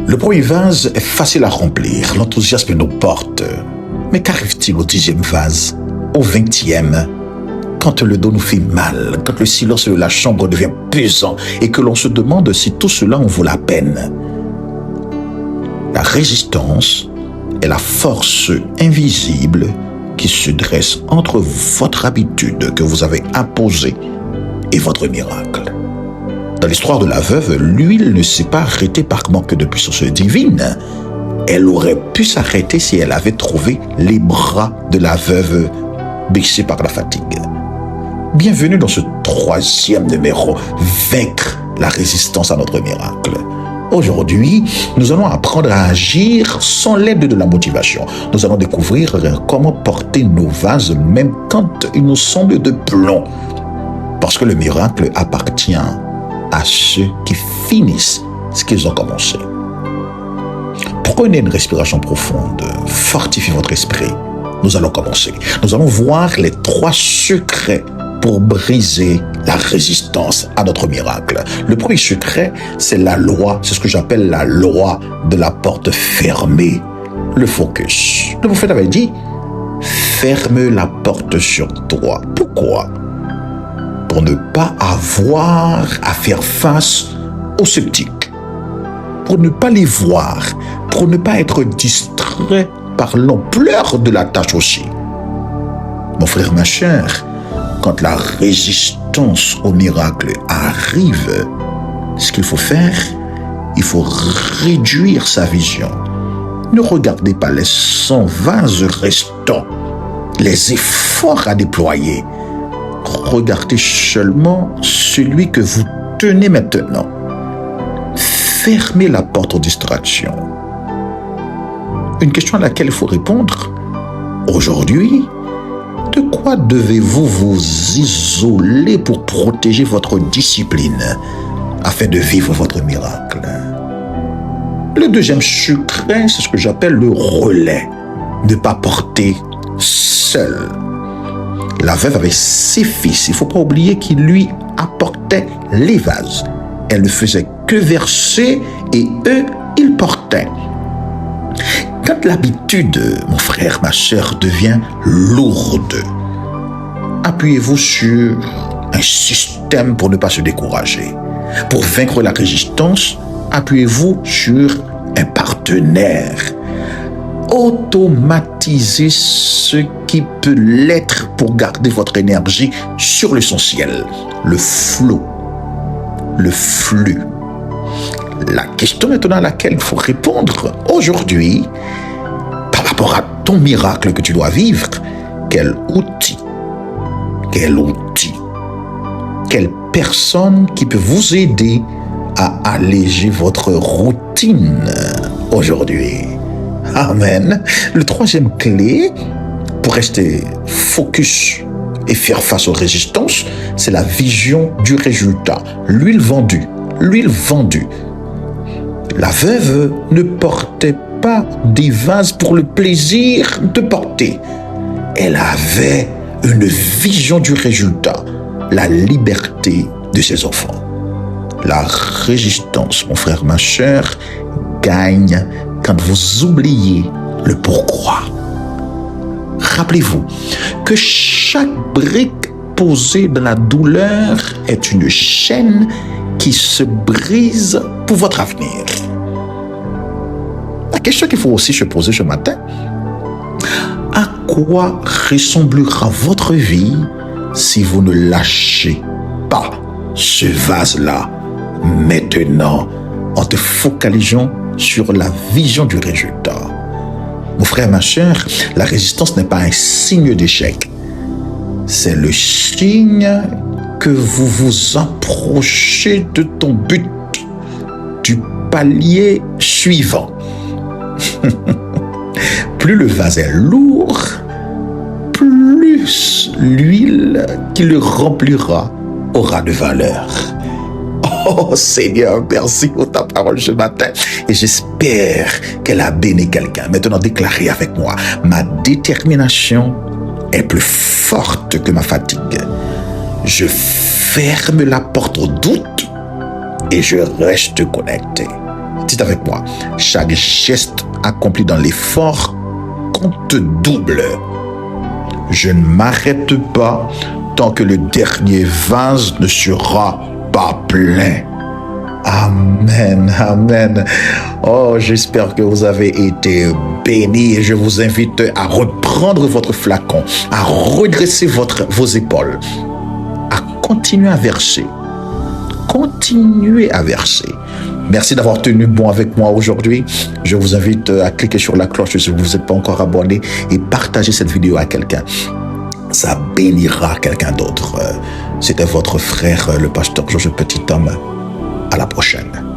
Le premier vase est facile à remplir, l'enthousiasme nous porte. Mais qu'arrive-t-il au 10e vase, au 20e, quand le dos nous fait mal, quand le silence de la chambre devient pesant et que l'on se demande si tout cela en vaut la peine? La résistance est la force invisible qui se dresse entre votre habitude que vous avez imposée et votre miracle. Dans l'histoire de la veuve, l'huile ne s'est pas arrêtée par manque de puissance divine. Elle aurait pu s'arrêter si elle avait trouvé les bras de la veuve baissés par la fatigue. Bienvenue dans ce 3e numéro, vaincre la résistance à notre miracle. Aujourd'hui, nous allons apprendre à agir sans l'aide de la motivation. Nous allons découvrir comment porter nos vases même quand ils nous semblent de plomb. Parce que le miracle appartient à ceux qui finissent ce qu'ils ont commencé. Prenez une respiration profonde, fortifiez votre esprit. Nous allons commencer. Nous allons voir les 3 secrets pour briser la résistance à notre miracle. Le premier secret, c'est la loi, c'est ce que j'appelle la loi de la porte fermée, le focus. Le prophète avait dit, ferme la porte sur toi. Pourquoi? Pour ne pas avoir à faire face aux sceptiques, pour ne pas les voir, pour ne pas être distrait par l'ampleur de la tâche aussi. Mon frère, ma chère, quand la résistance au miracle arrive, ce qu'il faut faire, il faut réduire sa vision. Ne regardez pas les 100 vases restants, les efforts à déployer. Regardez seulement celui que vous tenez maintenant. Fermez la porte aux distractions. Une question à laquelle il faut répondre. Aujourd'hui, de quoi devez-vous vous isoler pour protéger votre discipline afin de vivre votre miracle? Le deuxième secret, c'est ce que j'appelle le relais. Ne pas porter seul. La veuve avait ses fils. Il ne faut pas oublier qu'il lui apportait les vases. Elle ne faisait que verser et eux, ils portaient. Quand l'habitude, mon frère, ma chère, devient lourde, appuyez-vous sur un système pour ne pas se décourager. Pour vaincre la résistance, appuyez-vous sur un partenaire. Automatisez ce qui peut l'être pour garder votre énergie sur l'essentiel, le flow, le flux. La question maintenant à laquelle il faut répondre aujourd'hui, par rapport à ton miracle que tu dois vivre, quel outil, quelle personne qui peut vous aider à alléger votre routine aujourd'hui? Amen. Le troisième clé pour rester focus et faire face aux résistances, c'est la vision du résultat. L'huile vendue. La veuve ne portait pas des vases pour le plaisir de porter. Elle avait une vision du résultat, la liberté de ses enfants. La résistance, mon frère, ma chère, gagne quand vous oubliez le pourquoi. Rappelez-vous que chaque brique posée dans la douleur est une chaîne qui se brise pour votre avenir. La question qu'il faut aussi se poser ce matin, à quoi ressemblera votre vie si vous ne lâchez pas ce vase-là maintenant en te focalisant sur la vision du résultat? Mon frère, ma chère, la résistance n'est pas un signe d'échec. C'est le signe que vous vous approchez de ton but, du palier suivant. Plus le vase est lourd, plus l'huile qui le remplira aura de valeur. Oh Seigneur, merci pour ta parole ce matin et j'espère qu'elle a béni quelqu'un. Maintenant, déclarez avec moi, ma détermination est plus forte que ma fatigue. Je ferme la porte au doute et je reste connecté. Dites avec moi, chaque geste accompli dans l'effort compte double. Je ne m'arrête pas tant que le dernier vase ne sera pas plein. Amen, amen. Oh, j'espère que vous avez été bénis et je vous invite à reprendre votre flacon, à redresser vos épaules, à continuer à verser. Continuez à verser. Merci d'avoir tenu bon avec moi aujourd'hui. Je vous invite à cliquer sur la cloche si vous n'êtes pas encore abonné et partager cette vidéo à quelqu'un. Ça bénira quelqu'un d'autre. C'était votre frère, le pasteur Georges Petit Homme. À la prochaine.